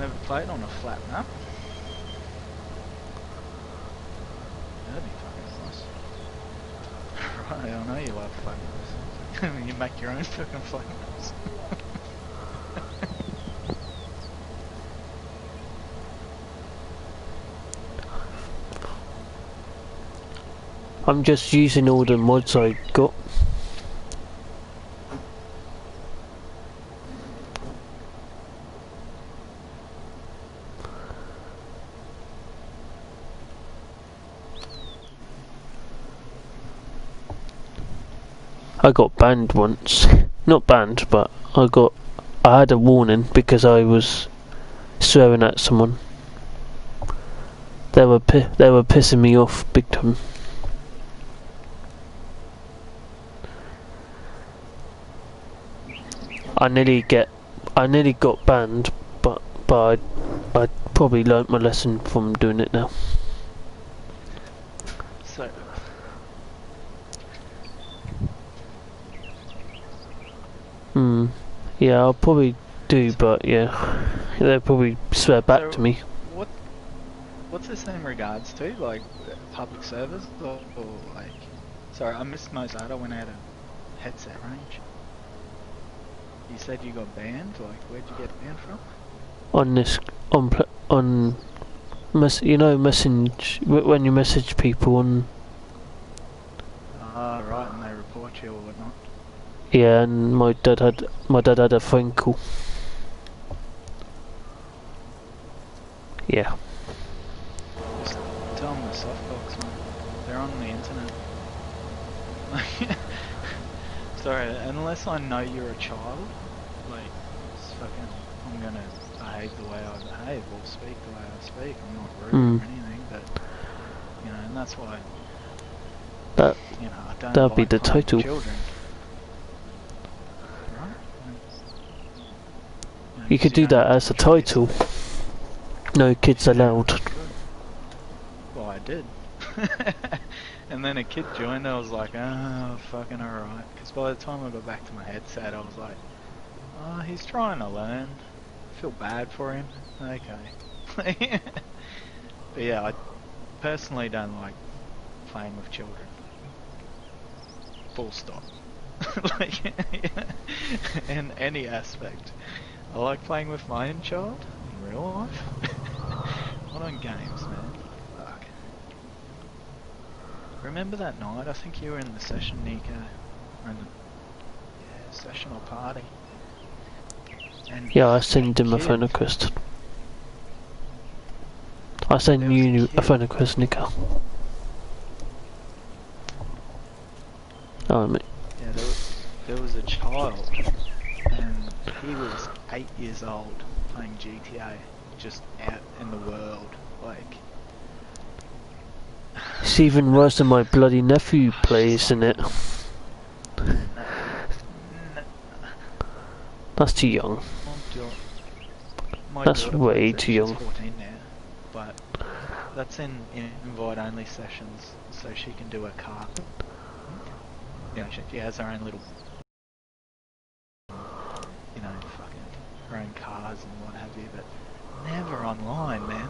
Never played on a flat map. That'd be fucking nice. Right, I know you love flat maps. You make your own fucking flat maps. I'm just using all the mods I got. I got banned once. Not banned, but I had a warning because I was swearing at someone. They were pissing me off big time. I nearly got banned, but I probably learnt my lesson from doing it now. So, yeah, I'll probably do, but yeah, they'll probably swear back to me. What's this in regards to? Like, public service? Or like... Sorry, I missed most of that when I had a headset range. You said you got banned? Like, where'd you get banned from? Message, when you message people on... Ah, right, and they report you or whatnot. Yeah, and my dad had a phone call. Yeah. Just tell them the softbox, man. They're on the internet. Sorry, unless I know you're a child, like, it's fucking, I'm gonna behave the way I behave, or speak the way I speak. I'm not rude or anything, but, you know, and that's why, you know, I don't that'll like be the playing with title. children. Right? You could do that as a title. No kids allowed. Well, I did. And then a kid joined, I was like, oh, fucking alright. Because by the time I got back to my headset, I was like, oh, he's trying to learn. I feel bad for him. Okay. But yeah, I personally don't like playing with children. Full stop. Like, in any aspect. I like playing with my own child in real life. Not on games, man. Fuck. Remember that night? I think you were in the session, Nico. Or in the session or party. And Yeah, I sent him a phone request. I sent you a phone request, Nico. Oh, mate. Yeah, there was a child, and he was 8 years old, playing GTA, just out in the world, like... It's even worse than my bloody nephew plays, isn't it? That's too young. That's way too young. 14 now, but that's in invite-only sessions, so she can do her car. Yeah, she has her own little, you know, fucking her own cars and what have you, but never online, man.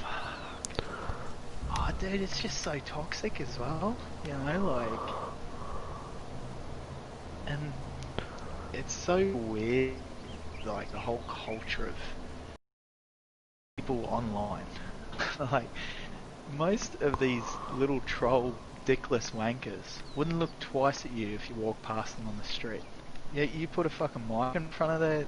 Fuck. Oh, dude, it's just so toxic as well, you know, like, and it's so weird, like, the whole culture of people online. Like, most of these little troll dickless wankers wouldn't look twice at you if you walk past them on the street. Yeah, you put a fucking mic in front of their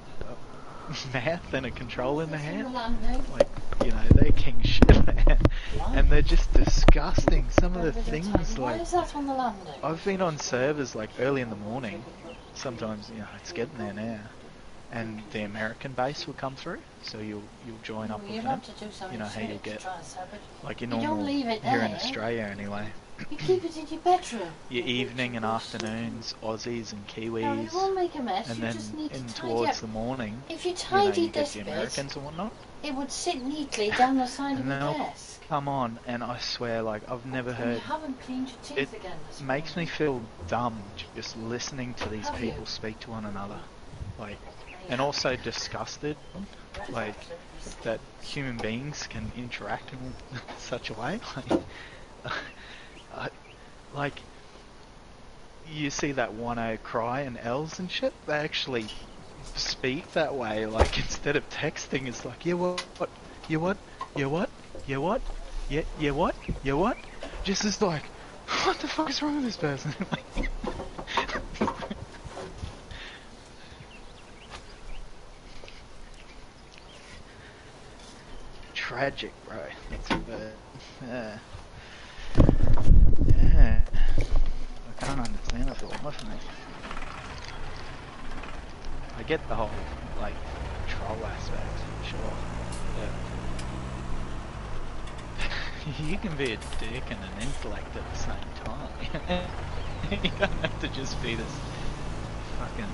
mouth and a control in their hand. Like, you know, they're king shit, man. And they're just disgusting. Some of the things, like... Why is that on the landing? I've been on servers, like, early in the morning. Sometimes, you know, it's getting there now. And the American base will come through, so you'll join up with them. You know how you get, like, your normal, here in Australia anyway. You keep it in your bedroom. Your evening and afternoons, Aussies and Kiwis. No, it won't make a mess. And You then just need in to tidy towards up. the morning, If you you know, tidied you get this the bit, Americans and whatnot. it would sit neatly down the side of And your they'll desk. come on, and I swear, like, I've never And you heard... haven't cleaned your teeth It again this makes me morning. feel dumb just listening to these Have people you? speak to one another. Like, and also disgusted, like, that human beings can interact in such a way. I, like, you see that 1-0 cry and L's and shit, they actually speak that way, like, instead of texting, it's like, yeah, what, yeah, what, yeah, what, yeah, what, yeah, yeah, what, yeah, what, just as like, what the fuck is wrong with this person? Like, tragic, bro. That's yeah. Yeah. I can't understand it for the life of me. I get the whole, like, troll aspect, sure. Yeah. You can be a dick and an intellect at the same time. You don't have to just be this fucking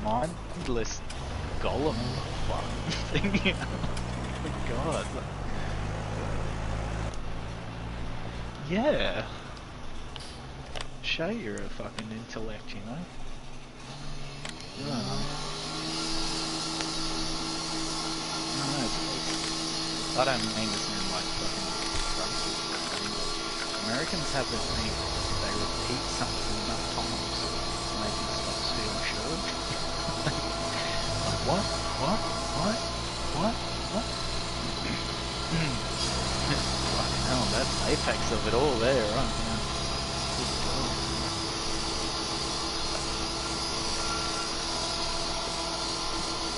mindless golem fucking thing, you know? Oh god. Yeah. Show you're a fucking intellect, you know? Yeah. I don't mean to sound like fucking grumpy, but Americans have this thing, they repeat something enough times to make it stop feel sure. Like, what? What? What? What? What? Fucking hell, that's apex of it all there, right? Yeah. Good God.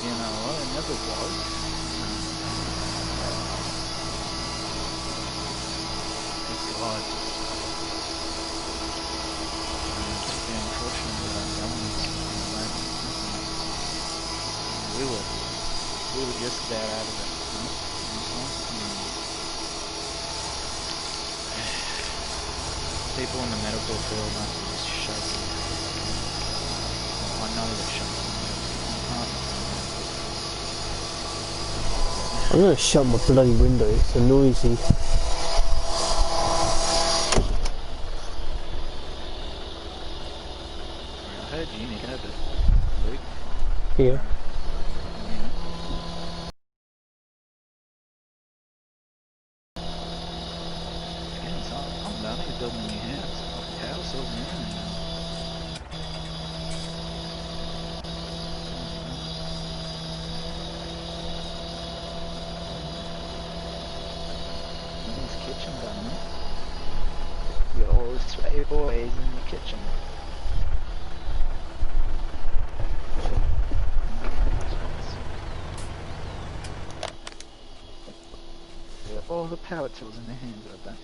You know what? It never was. God. It's been unfortunate that our government's we were just about out of it. People in the medical field have to just shut it. I know they're shutting it. I'm gonna shut my bloody window, it's so noisy. I heard you, Nico, but Luke. Yeah. Again, so I'm done. He's building a new house. Fucking house over there. His kitchen done, man. You got all the sweaty boys in the kitchen. All the power tools in their hands, I bet.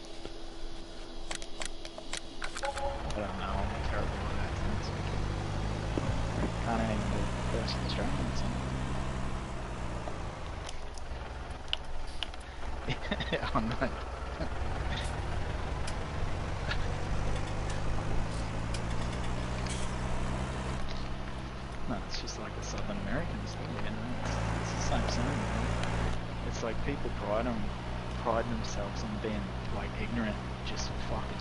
I don't know, I'm terrible at accents. Can't even do the first Australian accent. Oh no. No, it's just like the Southern Americans thing, you know? It's the same thing, you know? It's like people pride themselves on being, like, ignorant, just fucking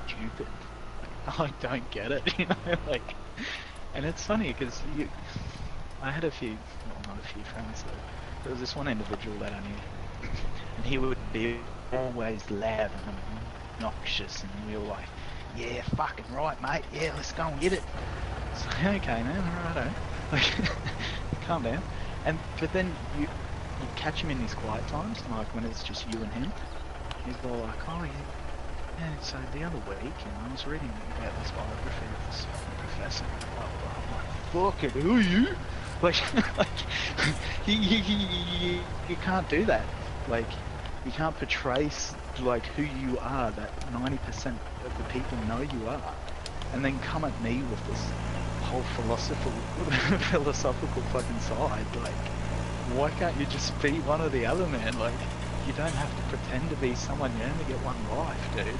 stupid. Like, I don't get it, you know? Like, and it's funny, because I had a few, well, not a few friends, though. There was this one individual that I knew, and he would be always loud and obnoxious, and we were like, yeah, fucking right, mate, yeah, let's go and get it. It's like, okay, man, alrighto. Like, calm down. But then you catch him in his quiet times, like when it's just you and him. He's all like, oh yeah, so the other week, you know, I was reading about this biography of this fucking professor, blah, blah, blah. I'm like, fucking, who are you? Like, you can't do that. Like, you can't portray, like, who you are that 90% of the people know you are. And then come at me with this whole philosophical fucking side. Like, why can't you just be one or the other, man? Like, you don't have to pretend to be someone. You only get one life, dude.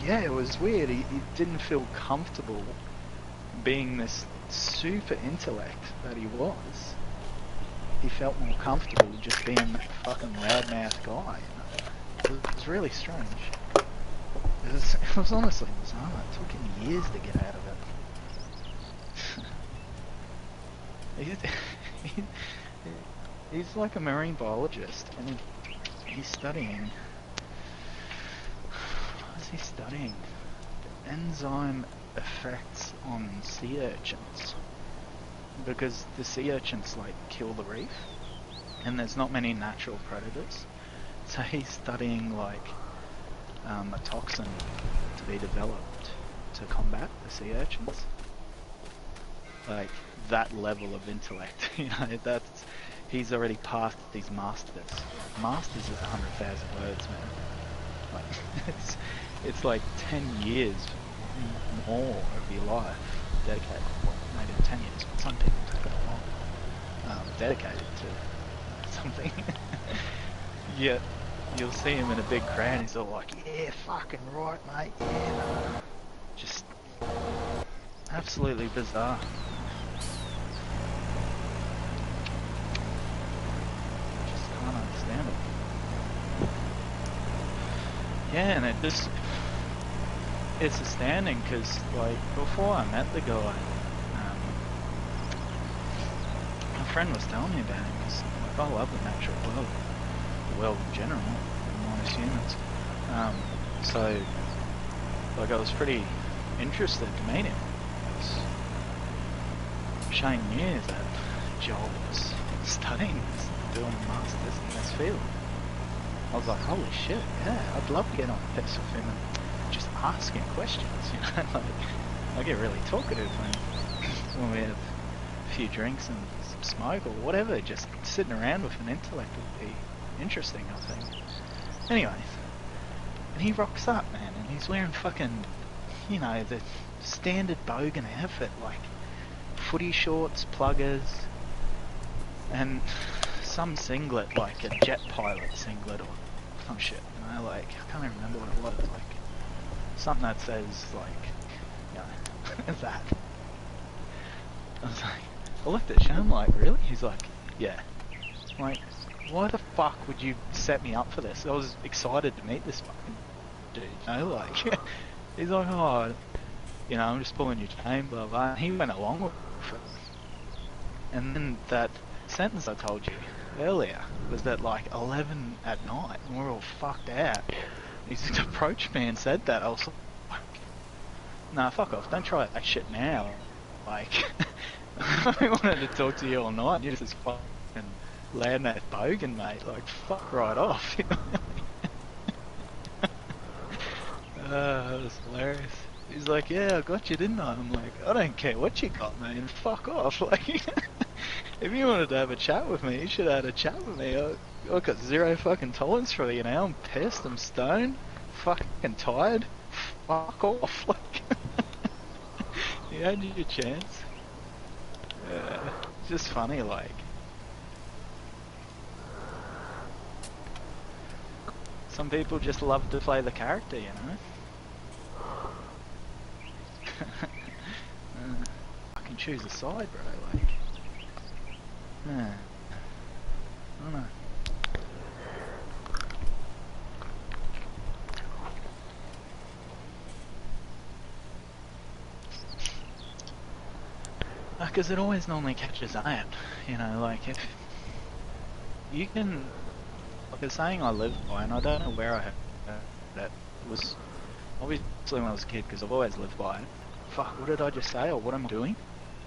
Yeah, it was weird. He didn't feel comfortable being this super intellect that he was. He felt more comfortable just being that fucking loudmouth guy, you know? It was really strange. It was honestly bizarre. It took him years to get out of it. He's, he- he's like a marine biologist, and he's studying. What is he studying? Enzyme effects on sea urchins, because the sea urchins like kill the reef, and there's not many natural predators. So he's studying like a toxin to be developed to combat the sea urchins. Like that level of intellect, you know, he's already passed these masters. Masters is 100,000 words, man. Like it's like 10 years more of your life dedicated. Well, maybe 10 years, but some people take that long. Dedicated to something. Yet you'll see him in a big crowd and he's all like, yeah, fucking right, mate, yeah. Just absolutely bizarre. Just can't understand it. Yeah, and it's astounding because, like, before I met the guy, my friend was telling me about him because, like, I love the natural world. The world in general, not as humans. So, like, I was pretty interested to meet him. Shane knew that Joel was studying this, doing a master's in this field. I was like, holy shit, yeah, I'd love to get on this with him and just ask him questions, you know, like, I get really talkative when we have a few drinks and some smoke or whatever, just sitting around with an intellect would be interesting, I think. Anyway, and he rocks up, man, and he's wearing fucking, you know, the standard bogan outfit, like footy shorts, pluggers, and some singlet, like a jet pilot singlet or some shit, you know, like, I can't even remember what it was, like, something that says, like, you know, that. I was like, I looked at Sean like, really? He's like, yeah. I'm like, why the fuck would you set me up for this? I was excited to meet this fucking dude, you know, like, he's like, oh, you know, I'm just pulling your chain, blah, blah, and he went along with it. And then that sentence I told you earlier was that, like, 11 at night, and we're all fucked out. He just approached me and said that. I was like, nah, fuck off, don't try that shit now. Like, I wanted to talk to you all night, you just fucking land that bogan, mate, like, fuck right off. That was hilarious. He's like, yeah, I got you, didn't I? I'm like, I don't care what you got, man, fuck off. Like, if you wanted to have a chat with me, you should have had a chat with me. I got zero fucking tolerance for you now. I'm pissed, I'm stoned, fucking tired. Fuck off. Like, you had your chance. It's just funny, like. Some people just love to play the character, you know? I can choose a side, bro, like. I don't know. Because it always normally catches on, you know, like if you can, like a saying I live by, and I don't know where I heard that, was obviously when I was a kid, because I've always lived by it. Fuck, what did I just say, or what am I doing?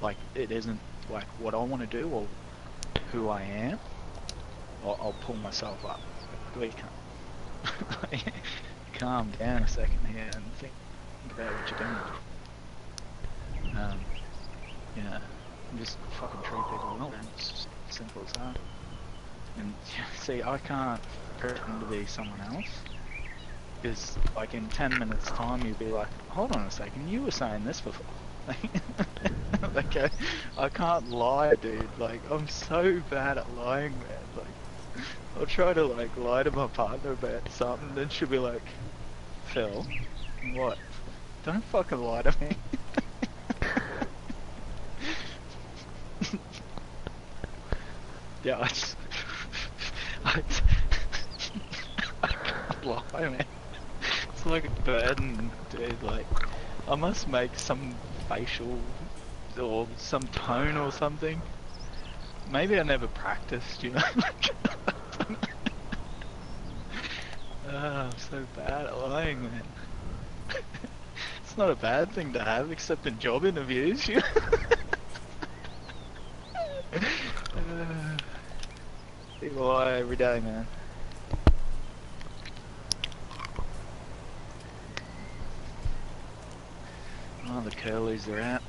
Like, it isn't like what I want to do, or who I am. I'll pull myself up. We can't. Calm down a second here and think about what you're doing. Yeah, just fucking treat people well, man. It's just simple as that. And see, I can't pretend to be someone else, because like in 10 minutes time you'll be like, hold on a second, you were saying this before. Like, I can't lie, dude. Like, I'm so bad at lying, man. Like, I'll try to like lie to my partner about something, then she'll be like, Phil, what? Don't fucking lie to me. Yeah, I can't lie, man. It's like a burden, dude. Like, I must make some facial or some tone or something. Maybe I never practiced, you know? I'm so bad at lying, man. It's not a bad thing to have, except in job interviews, you know? People lie every day, man. Oh, the curlews are out.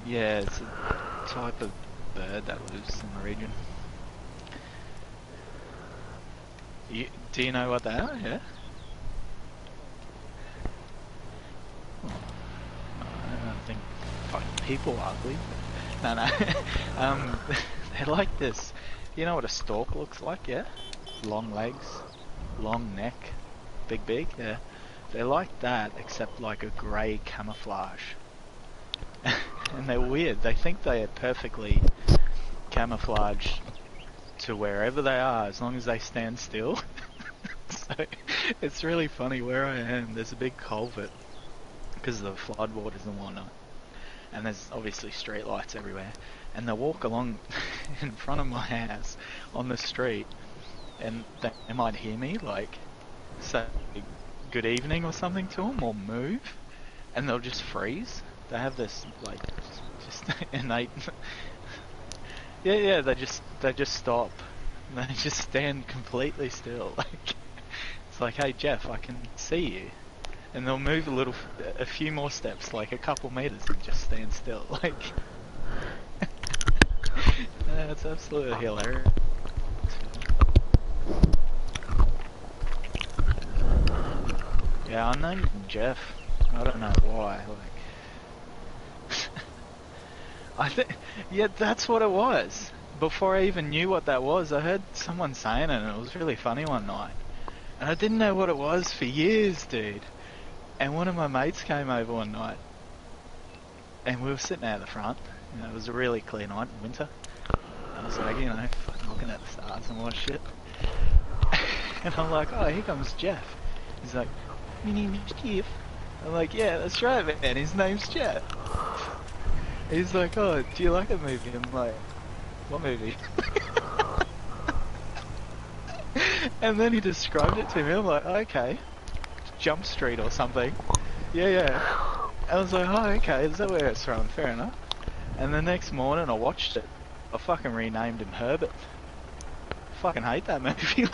Yeah, it's a type of bird that lives in the region. Do you know what they are? Yeah? I don't think fucking people are ugly. No, no. They're like this. You know what a stork looks like, yeah? Long legs, long neck, big beak, yeah. They're like that, except like a grey camouflage. And they're weird. They think they are perfectly camouflaged to wherever they are, as long as they stand still. So, it's really funny where I am. There's a big culvert, because of the floodwaters and whatnot. And there's obviously street lights everywhere. And they walk along in front of my house on the street, and they might hear me, like, say good evening or something to them, or move, and they'll just freeze. They have this, like, just innate... yeah, they just stop. And they just stand completely still. Like, it's like, hey Jeff, I can see you. And they'll move a few more steps, like a couple meters, and just stand still. Like, it's absolutely hilarious. Yeah, I named him Jeff. I don't know why. Like, I think, yeah, that's what it was. Before I even knew what that was, I heard someone saying it, and it was really funny one night. And I didn't know what it was for years, dude. And one of my mates came over one night, and we were sitting out the front. You know, it was a really clear night in winter. I was like, you know, fucking looking at the stars and all that shit. And I'm like, oh, here comes Jeff. He's like, my name is Jeff. I'm like, yeah, that's right, man. His name's Jeff. He's like, oh, do you like a movie? I'm like, what movie? And then he described it to me. I'm like, okay, Jump Street or something. Yeah. I was like, oh, okay, is that where it's from? Fair enough. And the next morning I watched it. I fucking renamed him Herbert. I fucking hate that movie.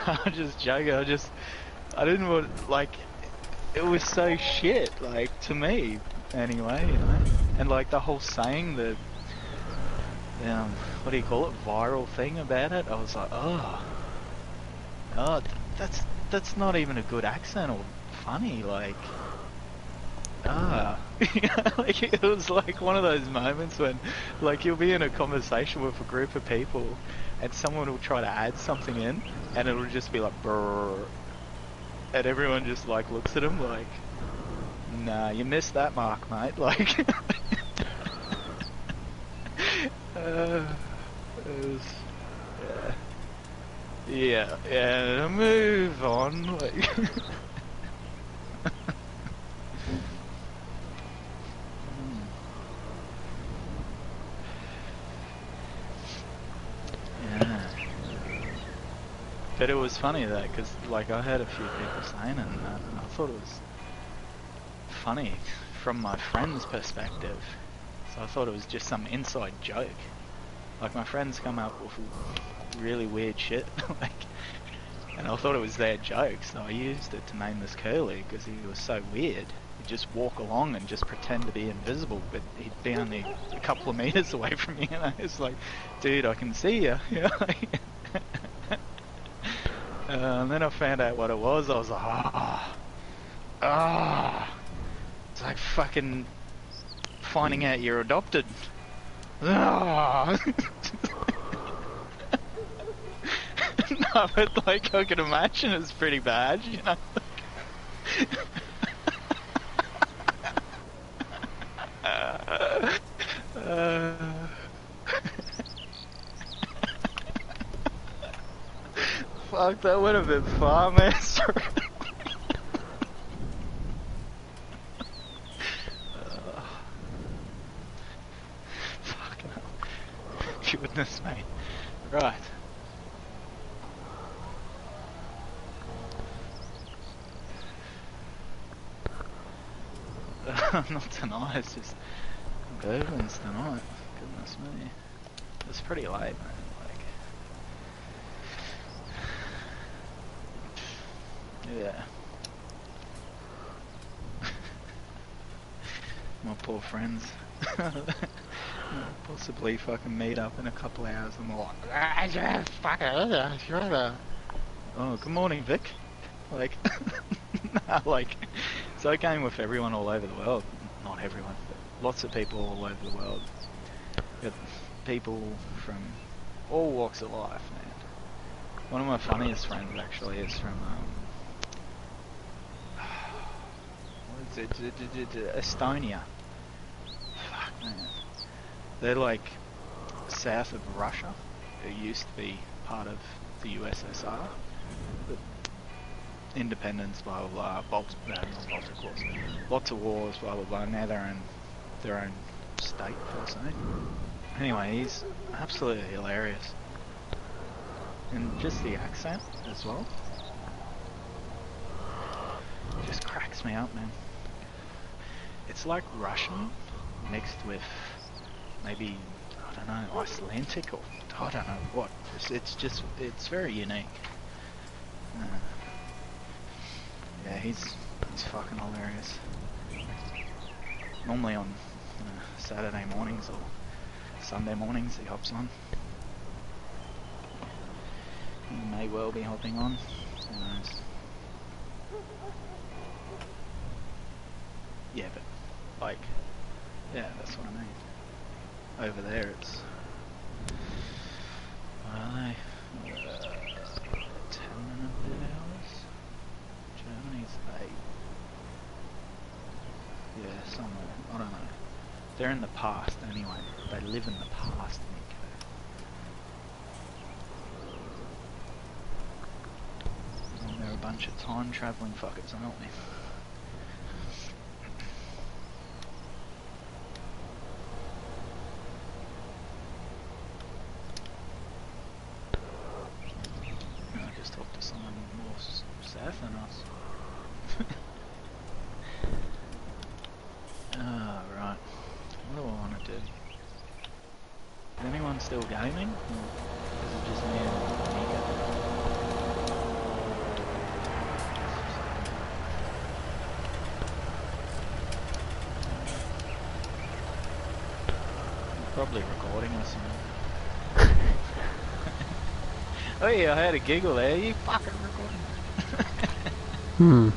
I'm just joking. I didn't want, like, it was so shit, like, to me, anyway, you know. And like the whole saying, the what do you call it, viral thing about it, I was like, oh, that's not even a good accent or funny, like, like, it was like one of those moments when, like, you'll be in a conversation with a group of people and someone will try to add something in and it'll just be like, brrr, and everyone just like looks at him like, nah, you missed that mark, mate, like, it was, yeah, move on, like, But it was funny though, because like I heard a few people saying it, and I thought it was funny from my friend's perspective. So I thought it was just some inside joke. Like my friends come up with really weird shit, like, and I thought it was their joke, so I used it to name this curly because he was so weird. He'd just walk along and just pretend to be invisible, but he'd be only a couple of meters away from me, and I was like, dude, I can see you. And then I found out what it was. I was like, it's like fucking finding out you're adopted. No, but like I can imagine it's pretty bad, you know. Fuck, that would have been far, man. Goodness me. Right. Not tonight, it's just Bergman's tonight. Goodness me. It's pretty late, man. Like, yeah. My poor friends. Possibly fucking meet up in a couple of hours and they're like, oh, good morning, Vic. Like, nah, like, so I came with everyone all over the world. Not everyone, but lots of people all over the world. Got people from all walks of life, man. One of my funniest friends actually is from, what is it, Estonia. Fuck, man. They're like south of Russia. It used to be part of the USSR. But independence, blah blah blah. Not of course. Lots of wars, blah blah blah. Now they're in their own state, per se. Anyway, he's absolutely hilarious. And just the accent as well. Just cracks me up, man. It's like Russian mixed with maybe, I don't know, Icelandic or I don't know what. It's very unique. Yeah, he's fucking hilarious. Normally on Saturday mornings or Sunday mornings he hops on. He may well be hopping on. Who knows? Yeah, but like, yeah, that's what I mean. Over there it's, what are they? 10 and a bit hours? Germany's 8. Yeah, somewhere, I don't know. They're in the past anyway. They live in the past, Nico. And they're a bunch of time travelling fuckers, aren't they? Talk to someone more south than us. Right. What do I want to do? Is anyone still gaming? Or is it just me and Nico? I'm probably recording or something. Oh yeah, I had a giggle there. You fucking recording?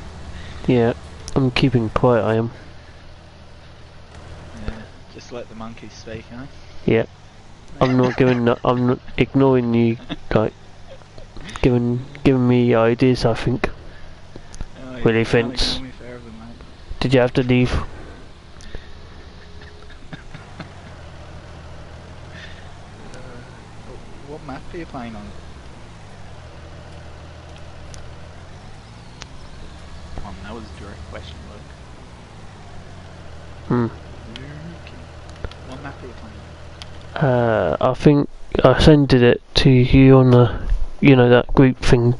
Yeah, I'm keeping quiet, I am. Yeah, just let the monkeys speak, huh? Yeah. I'm not giving I'm not ignoring you, like, giving me ideas, I think. Oh, yeah, Willy you can't Fence. ignore me forever, mate. Did you have to leave? What map are you playing on? That was a direct question, Luke. What map are you playing? I think I sent it to you on the, you know, that group thing.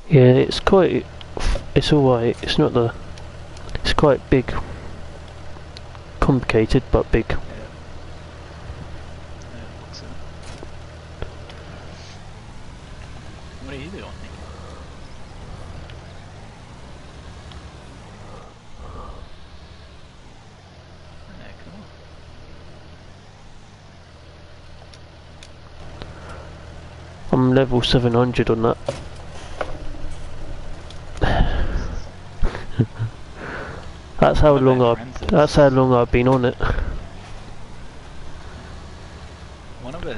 Yeah, it's alright. It's not it's quite big. Complicated, but big. Yeah. Looks it. What are you doing, Nick? Yeah, cool. I'm level 700 on that. That's how long I've been on it. One of it.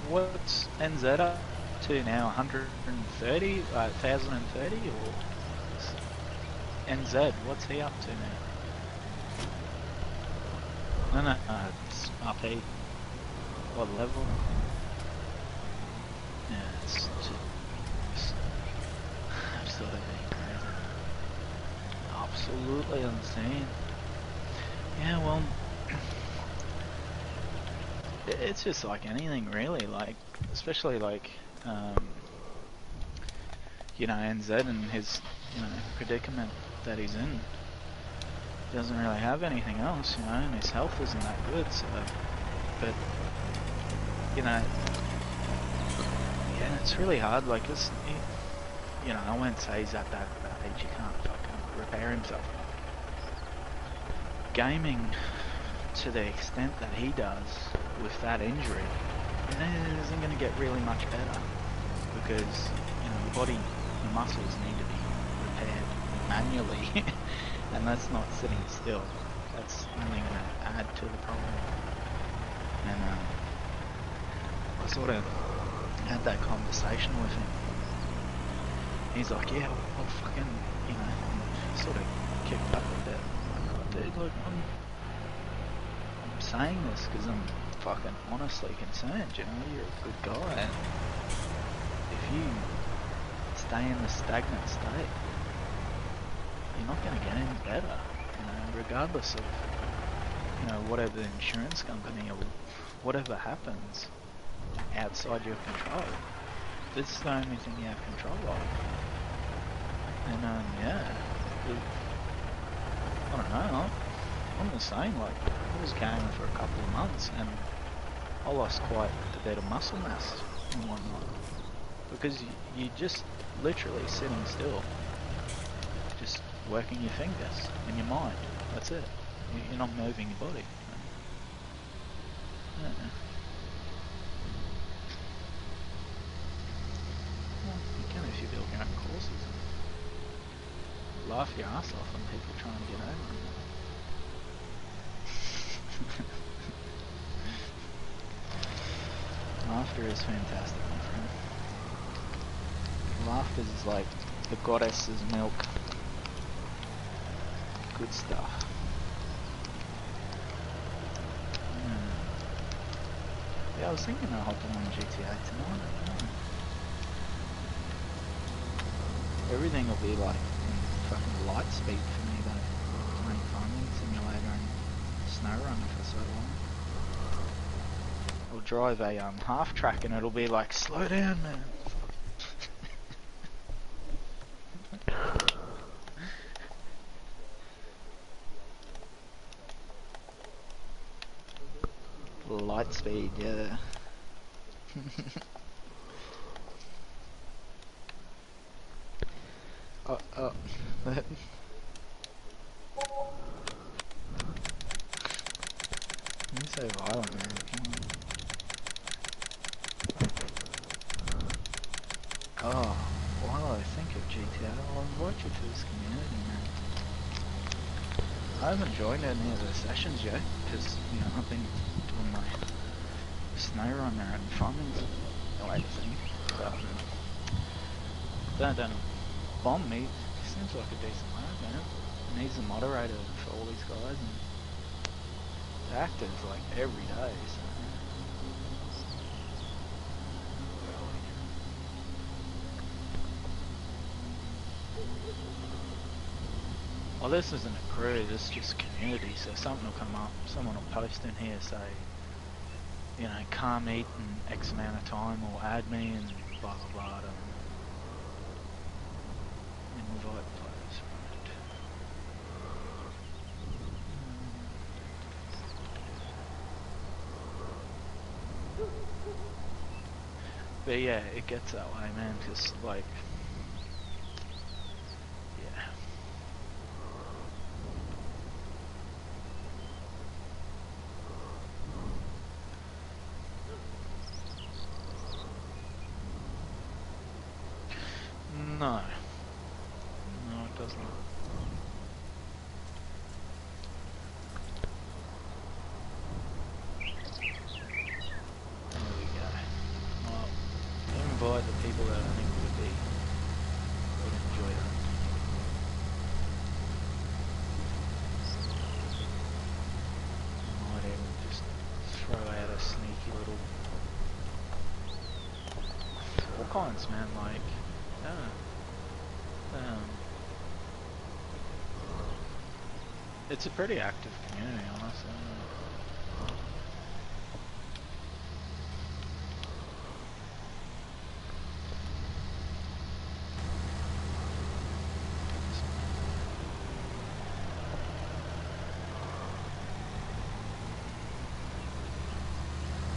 What's NZ up to now? 130, 1030, or NZ? What's he up to now? No, it's RP. What level? Yeah, it's just absolutely crazy. Absolutely insane. Yeah, well, It's just like anything really, like, especially like, you know, NZ and his, you know, predicament that he's in. He doesn't really have anything else, you know, and his health isn't that good, so, but, you know, yeah, it's really hard, like, it's, you know, I won't say he's at that age, he can't fucking repair himself. Gaming to the extent that he does with that injury, it isn't going to get really much better, because, you know, the body, the muscles need to be repaired manually, and that's not sitting still. That's only going to add to the problem. And I sort of had that conversation with him. He's like, yeah, I'll fucking, you know, sort of kicked up a bit. I'm like, dude, look, I'm saying this because I'm fucking honestly concerned, you know, you're a good guy, and if you stay in the stagnant state, you're not going to get any better, you know, regardless of, you know, whatever the insurance company or whatever happens outside your control. This is the only thing you have control of. And yeah, I don't know, I'm the same, like, I was gaming for a couple of months and I lost quite a bit of muscle mass and whatnot, because you just literally sitting still, just working your fingers and your mind, that's it. You're not moving your body. Yeah. Well, you can if you build your own courses. Laugh your ass off when people trying to get over them. Laughter is fantastic, my friend. Laughter is like the goddess's milk. Good stuff. Yeah, I was thinking of hopping on GTA tonight. Everything will be like fucking light speed for me though. Playing Farming Simulator and SnowRunner for so long. I'll drive a half track and it'll be like, slow down, man. Light speed, yeah. Oh, that. You're so violent, man. Come on. Oh, while I think of GTA, I'll invite you to this community, man. I haven't joined any of the sessions yet, because, you know, I've been doing my SnowRunner and farming thing. But, don't bomb me. He seems like a decent lad, man. And he's the moderator for all these guys, and the actors like every day, so. Well, this isn't a crew, this is just community, so something will come up, someone will post in here, say, you know, can't meet in X amount of time, or add me, and blah blah blah, invite players, right. But yeah, it gets that way, man, because, like, yeah. No. No, it doesn't. There we go. Well, invite the people that I think would enjoy that. I might even just throw out a sneaky little all kinds, man, like, yeah. It's a pretty active community, honestly.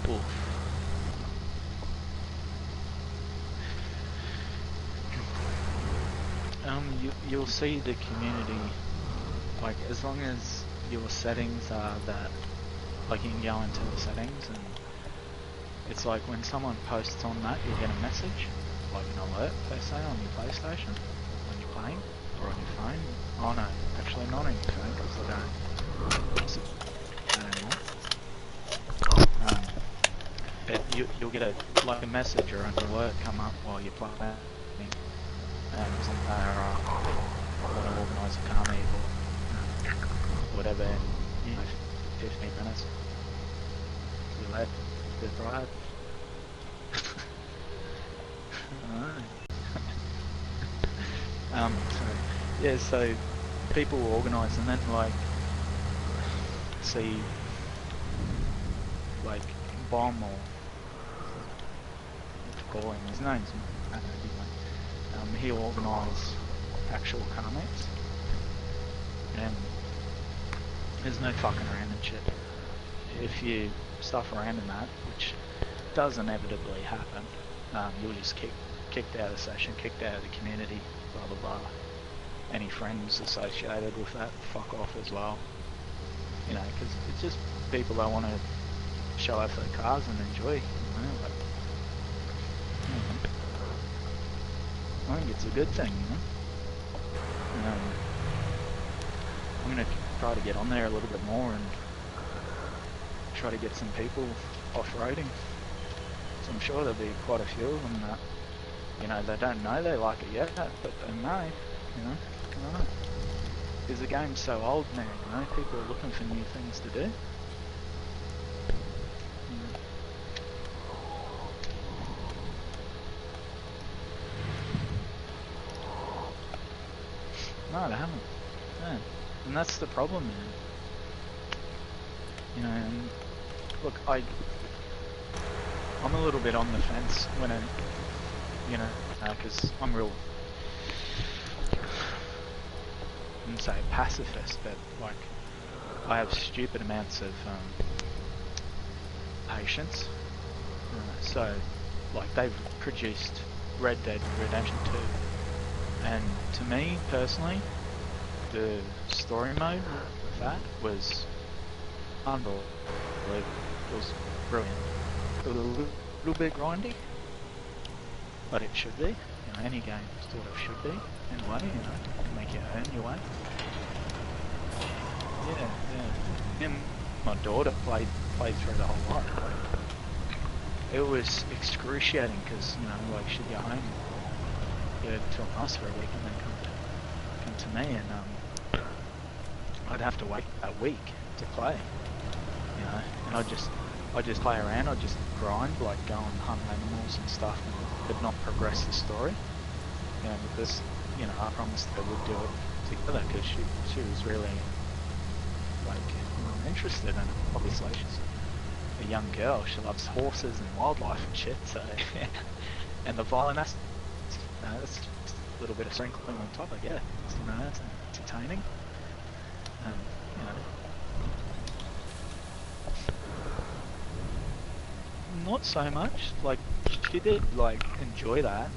Oof. You'll see the community, like, as long as your settings are that, like, you can go into the settings and it's like when someone posts on that, you'll get a message, like an alert, per se, on your PlayStation, when you're playing, or on your phone. Oh no, actually not on your phone, because I don't anymore. But you'll get a message or an alert come up while you're playing, and something want to organise a car meet or whatever in 15 minutes. You're late. That's right. So people organise and then like see like Bomb or what to call him, his name's I don't know, anyway. He'll organise actual car meets and there's no fucking around and shit. If you stuff around in that, which does inevitably happen, you'll just kicked out of the session, kicked out of the community, blah blah blah. Any friends associated with that, fuck off as well. You know, because it's just people that want to show off their cars and enjoy, you know, like, I think it's a good thing, you know. I'm going to try to get on there a little bit more and try to get some people off-roading. So I'm sure there'll be quite a few of them that, you know, they don't know they like it yet, but they may, you know, I don't know. Because the game's so old now, you know, people are looking for new things to do. No, they haven't. Yeah. And that's the problem, man. You know, and look, I'm a little bit on the fence when I, you know, because I'm real, I wouldn't say pacifist, but like, I have stupid amounts of patience. So, like, they've produced Red Dead Redemption 2. And to me, personally, the story mode with that was unbelievable. It was brilliant. A little bit grindy, but it should be. You know, any game sort of should be, in a way, you know, make you earn your way. Yeah. And my daughter played through the whole lot. It was excruciating because, you know, like, she'd go home, go to a house for a week and then come to me, and I'd have to wait a week to play, you know, and I'd just play around, I'd just grind, like go and hunt animals and stuff, but not progress the story, you know, because, you know, I promised I would do it together because she was really, like, interested in it. Obviously she's a young girl, she loves horses and wildlife and shit, so and the violence, you know, that's just a little bit of sprinkling on top, I guess, you know, it's entertaining, you know. Not so much, like, she did, like, enjoy that,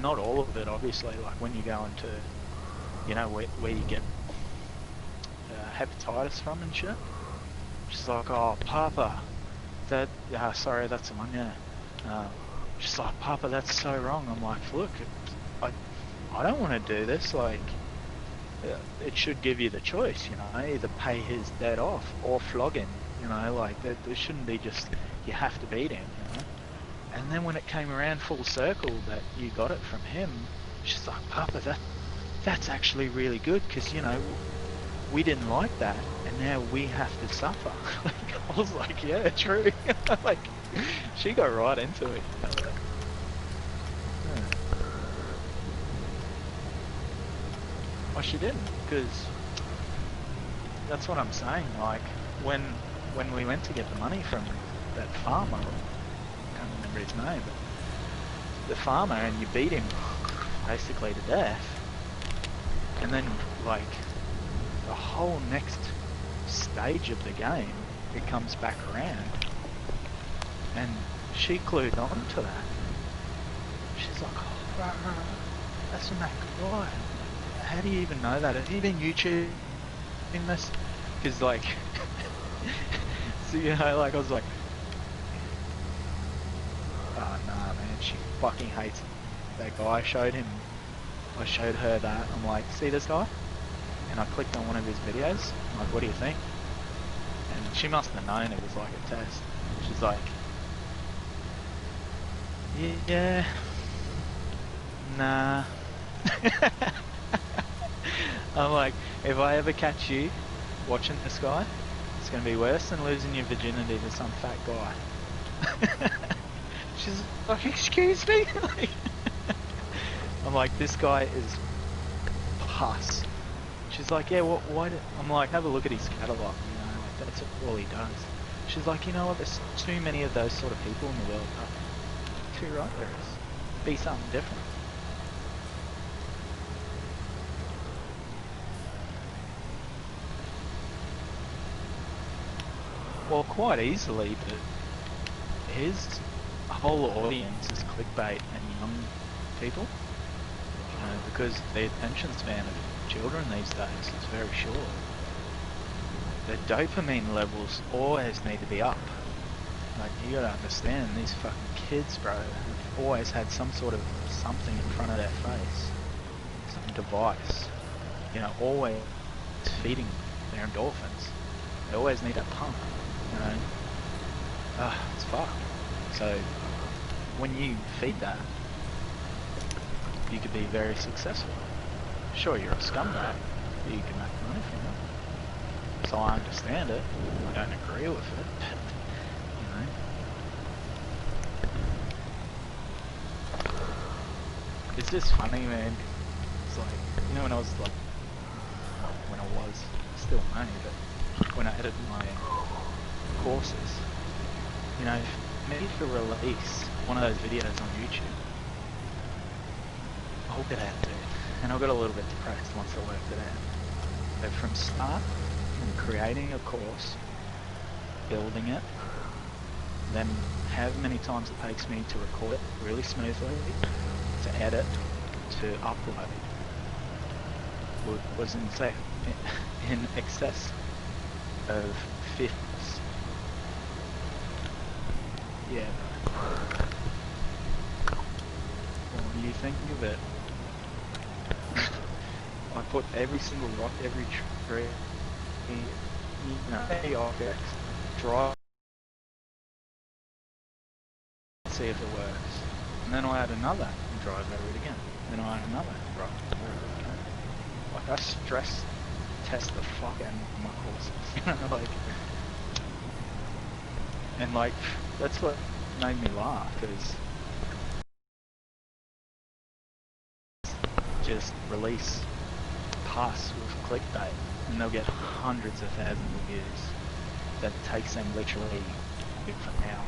not all of it, obviously, like, when you go into, you know, where you get hepatitis from and shit, she's like, oh, Papa, that, sorry, that's the one, yeah, she's like, Papa, that's so wrong. I'm like, look, I don't want to do this, like, it should give you the choice, you know, either pay his debt off or flog him, you know, like, there shouldn't be just, you have to beat him, you know. And then when it came around full circle that you got it from him, she's like, Papa, that's actually really good, because, you know, we didn't like that, and now we have to suffer. Like, I was like, yeah, true. Like, she got right into it. Yeah. Well, she didn't, because that's what I'm saying. Like, when we went to get the money from that farmer, I can't remember his name, but the farmer, and you beat him basically to death, and then, like, the whole next stage of the game, it comes back around, And she clued on to that. She's like, oh, right, that's from that guy. How do you even know that? Have you been YouTubing this? Because like, so you know, like I was like, oh nah man, she fucking hates that guy. I showed her that. I'm like, see this guy? And I clicked on one of his videos. I'm like, what do you think? And she must have known it was like a test. She's like, yeah, nah. I'm like, if I ever catch you watching this guy, it's going to be worse than losing your virginity to some fat guy. She's like, excuse me? I'm like, this guy is pus. She's like, yeah, why did... I'm like, have a look at his catalogue, you know, like, that's all he does. She's like, you know what, there's too many of those sort of people in the world. Too right there is. Be something different. Well, quite easily, but his whole audience is clickbait and young people, you know, because the attention span of children these days is very short. The dopamine levels always need to be up. Like, you gotta understand, these fucking kids, bro, have always had some sort of something in front of their face, some device, you know, always feeding their endorphins. They always need that pump, you know. It's fucked. So when you feed that, you could be very successful. Sure, you're a scumbag, but you can make money from it. So I understand it. I don't agree with it, but, you know. It's just funny, man. It's like, you know, when I was like, well, when I was, still may, but when I edited my courses, you know, maybe to release one of those videos on YouTube, I'll get out there. And I got a little bit depressed once I worked it out. But from start, from creating a course, building it, then however many times it takes me to record it really smoothly, to edit, to upload, was in excess of 50. Yeah. What do you think of it? I put every single rock, every tree, you know, any objects, drive, see if it works. And then I add another and drive over it again. Then I add another and drive over it again. Like, I stress test the fuck out of my courses, you know, like, and like, that's what made me laugh, because just release pass with clickbait and they'll get hundreds of thousands of views. That takes them literally an hour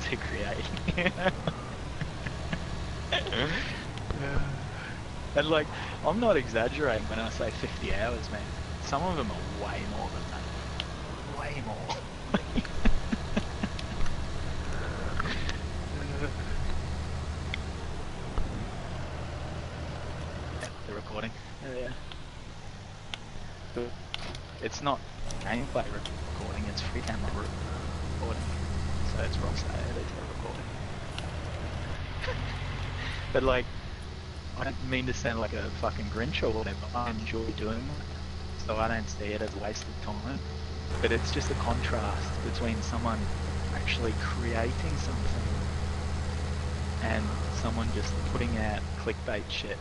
to create. And like, I'm not exaggerating when I say 50 hours, man. Some of them are way more than that. Way more. The recording. Yeah. It's not gameplay recording, it's free camera recording. So it's Rockstar editor recording. But like, I don't mean to sound like a fucking Grinch or whatever. I enjoy doing it, so I don't see it as wasted time. But it's just a contrast between someone actually creating something and someone just putting out clickbait shit.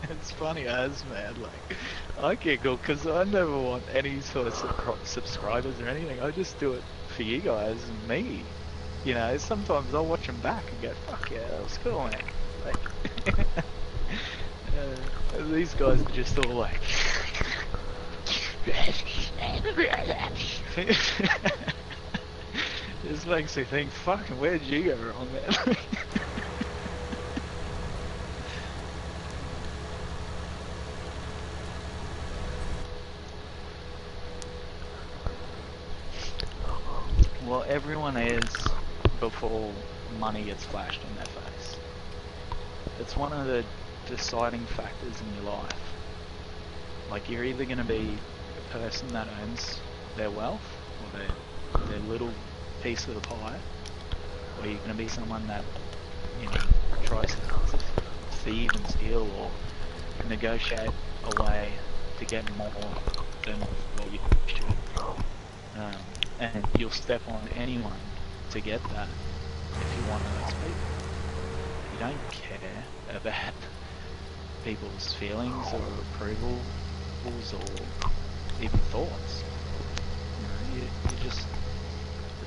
It's funny as, man, like, I giggle because I never want any sort of subscribers or anything. I just do it for you guys and me. You know, sometimes I'll watch them back and go, fuck yeah, that was cool, man. Like, these guys are just all like, just makes me think, fucking, where'd you go wrong, man? Well, everyone is before money gets flashed in their face. It's one of the deciding factors in your life. Like, you're either going to be a person that owns their wealth, or their little piece of the pie, or you're going to be someone that, you know, tries to thieve and steal or negotiate a way to get more than what you should. And you'll step on anyone to get that if you're one of those people. You don't care about people's feelings or approvals or even thoughts. You know, you're just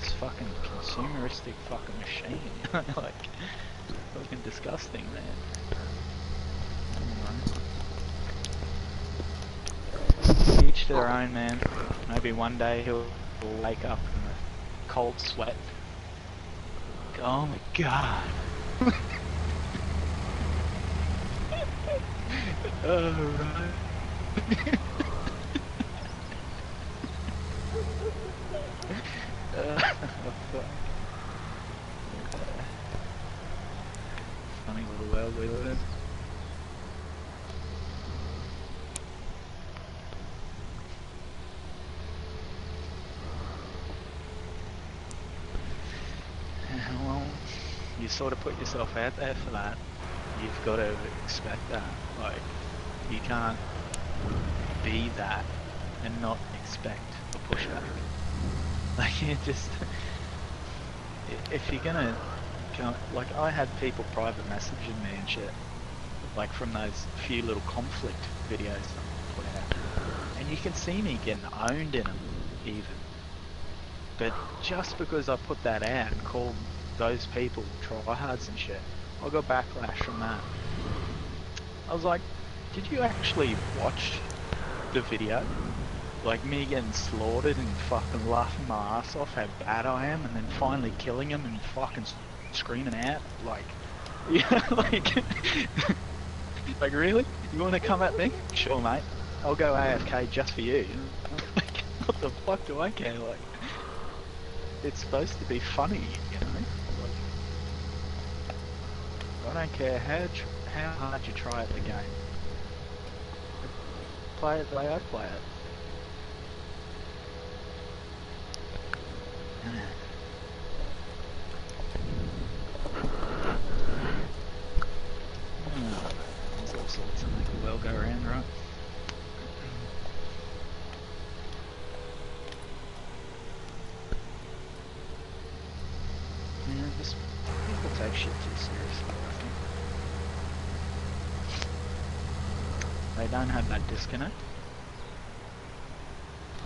this fucking consumeristic fucking machine. Like, fucking disgusting, man. Each to their own, man. Maybe one day he'll wake up in a cold sweat. Oh my god. Oh, right. Oh, fuck. Funny little world we live in. Well, you sort of put yourself out there for that. You've got to expect that. Like, you can't be that and not expect a pushback. Like, you just... If you're gonna come... Like, I had people private messaging me and shit. Like, from those few little conflict videos I put out. And you can see me getting owned in them, even. But just because I put that out and called those people tryhards and shit, I got backlash from that. I was like, did you actually watch the video? Like, me getting slaughtered and fucking laughing my ass off how bad I am, and then finally killing him and fucking screaming out, like, yeah, like, like, really? You want to come at me? Sure, mate. I'll go AFK just for you. Like, what the fuck do I care? Like, it's supposed to be funny, you know? Like, I don't care how hard you try at the game. Play it the way I play it. There's all sorts of make the world go around, right? Yeah, just people take shit too seriously, I think. They don't have that disconnect.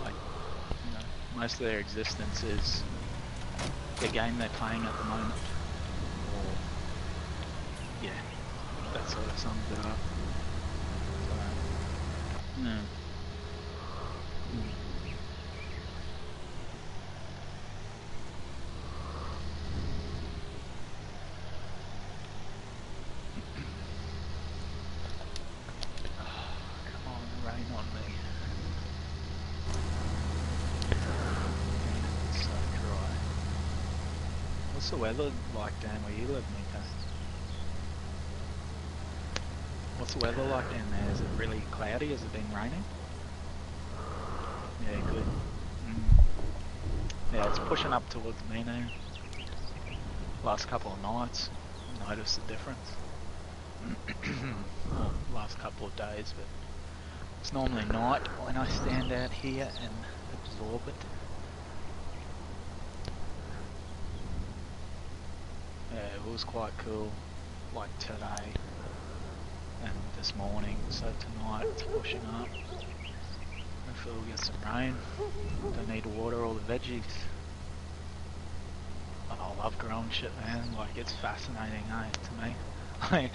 Like, you know, most of their existence is the game they're playing at the moment. Or, yeah, that sort of sums it up. So, no. Come on, rain on me. It's so dry. What's the weather like down where you live, Nico? What's the weather like down there? Is it really cloudy? Has it been raining? Yeah, good. Yeah, it's pushing up towards me now. Last couple of nights, noticed the difference. Well, last couple of days, but it's normally night when I stand out here and absorb it. Yeah, it was quite cool, like today and this morning, so tonight it's pushing up. Hopefully we'll get some rain. Don't need to water all the veggies. I love growing shit, man. Like, it's fascinating, to me. Like,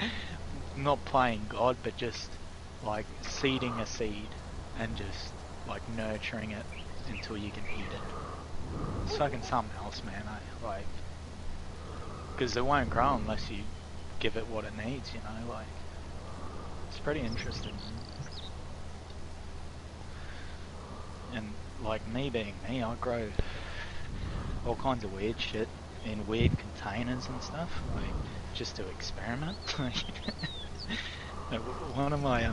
not playing God, but just like seeding a seed and just like nurturing it until you can eat it. It's fucking something else, man. Like, because it won't grow unless you give it what it needs, you know. Like, it's pretty interesting. And like me being me, I grow all kinds of weird shit in weird containers and stuff, like just to experiment. Like, one of my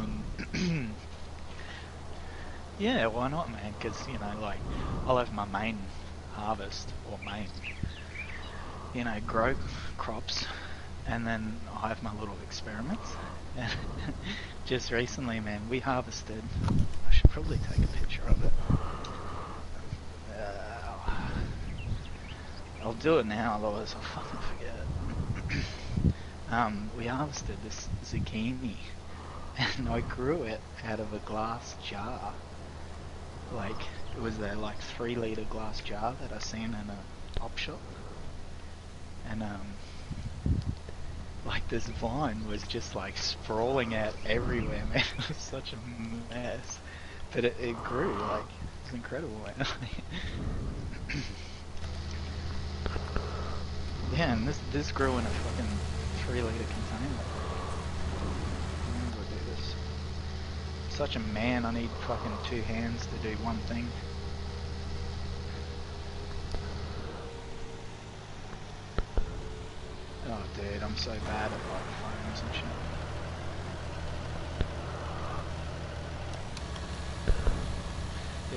yeah, why not, man? Because like I'll have my main harvest or main, grow crops, and then I have my little experiments. And just recently, man, we harvested. I should probably take a picture of it. I'll do it now, otherwise I'll fucking forget. We harvested this zucchini, and I grew it out of a glass jar. Like, it was a 3-litre glass jar that I seen in a op shop. And like this vine was just like sprawling out everywhere, man. It was such a mess. But it grew, like, it was incredible, man. Yeah, and this grew in a fucking 3-litre container. How do I do this? Such a man, I need fucking 2 hands to do one thing. Oh dude, I'm so bad at like phones and shit.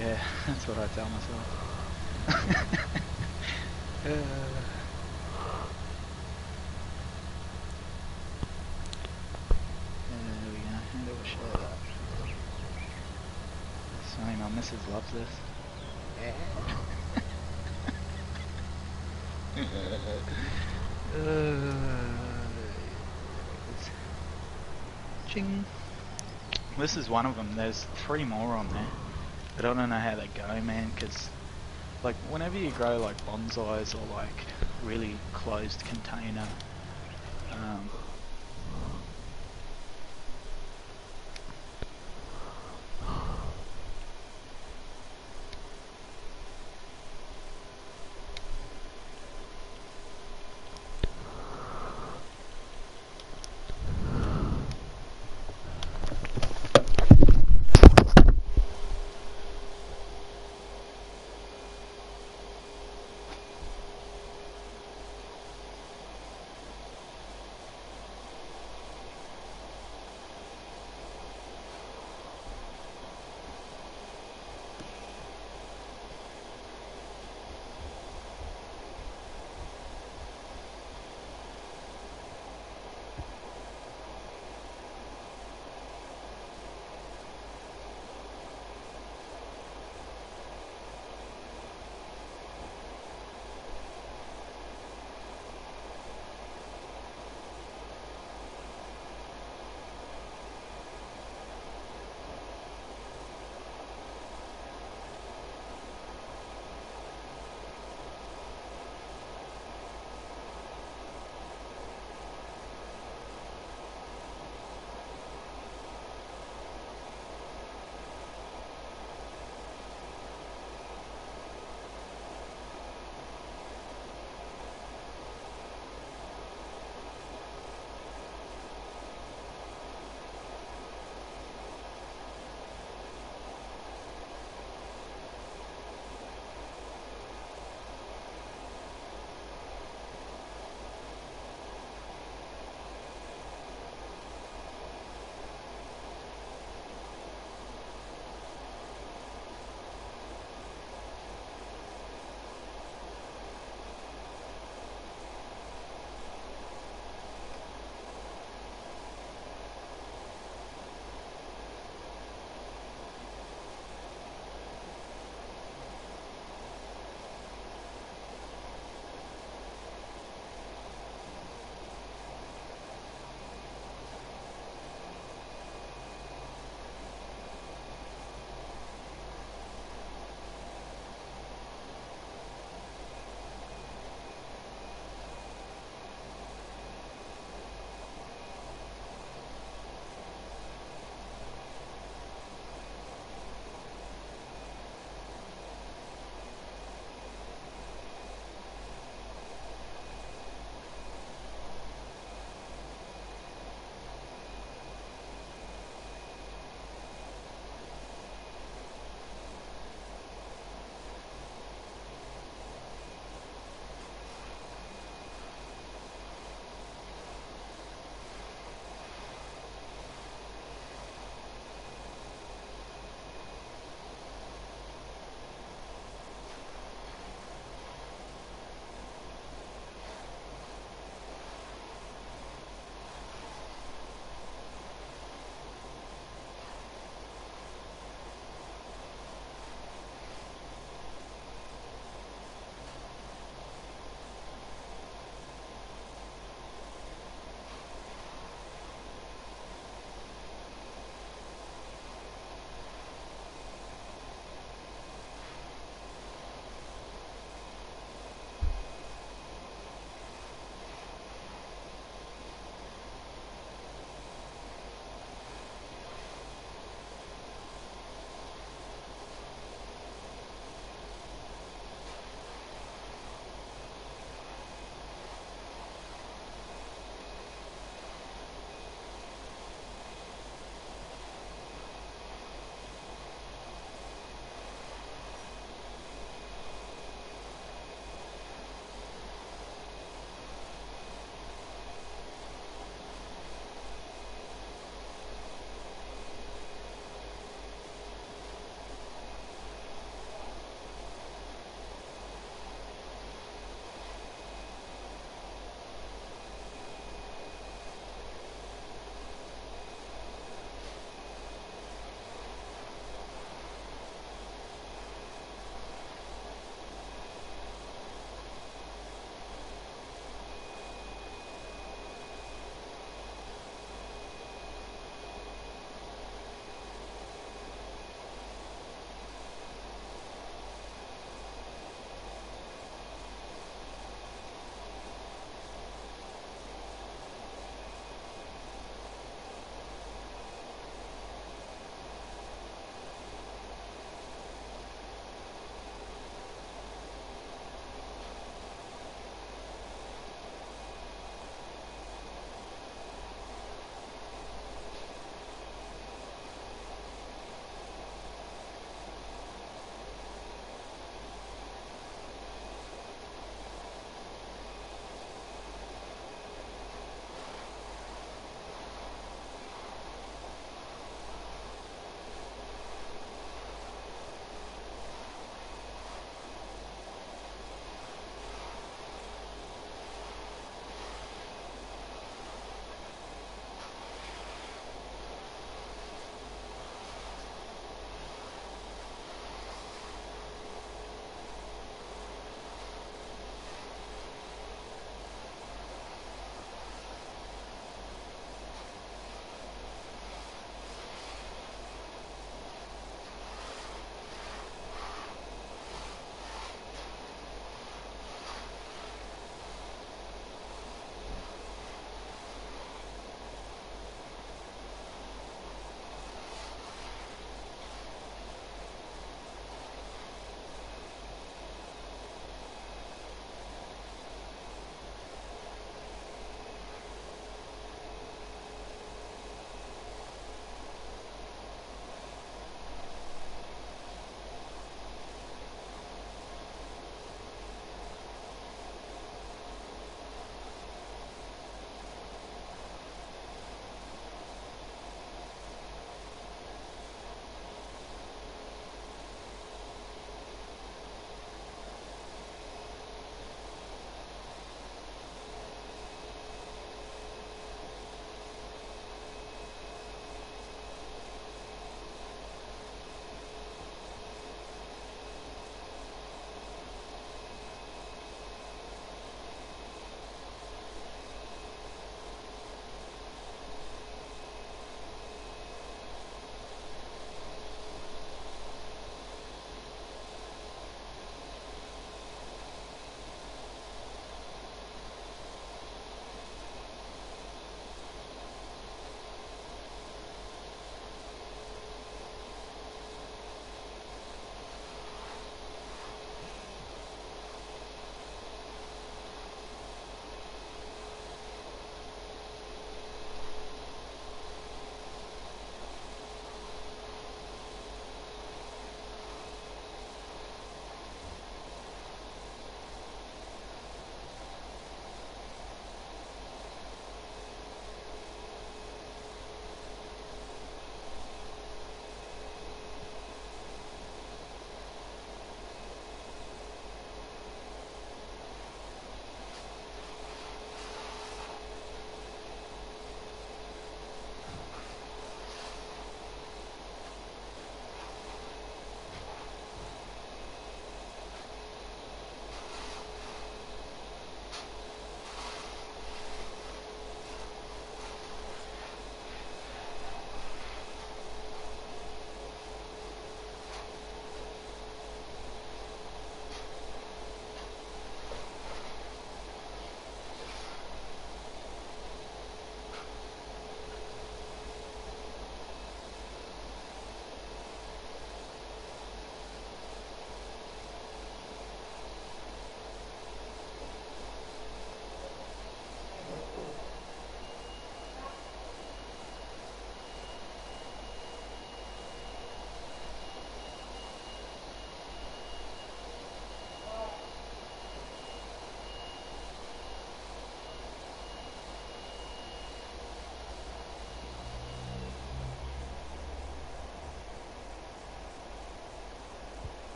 Yeah, that's what I tell myself. There we go, how do I share that? Sorry, my missus loves this. Ching. This is one of them. There's 3 more on there, but I don't know how they go, man. Because like whenever you grow like bonsais or like really closed container,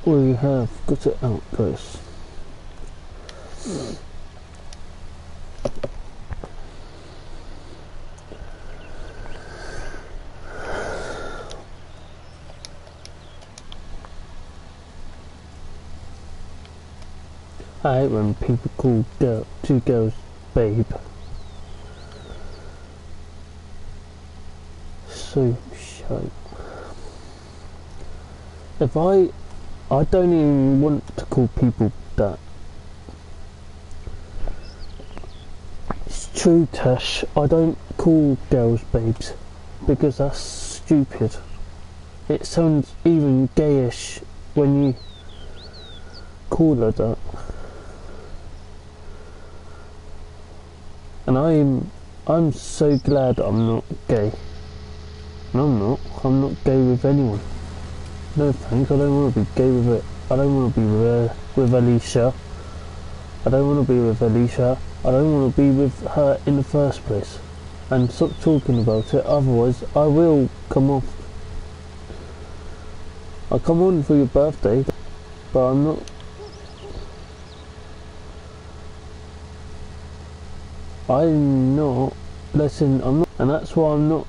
we have got it out, guys. I hate when people call two girls babe. So shite. If I don't even want to call people that. It's true, Tash. I don't call girls babes because that's stupid. It sounds even gayish when you call her that. And I'm so glad I'm not gay. And I'm not gay with anyone. No thanks, I don't want to be gay with it. I don't want to be with Alicia. I don't want to be with Alicia. I don't want to be with her in the first place. And stop talking about it, otherwise I will come off. I'll come on for your birthday, but I'm not. I'm not. Listen, I'm not, and that's why I'm not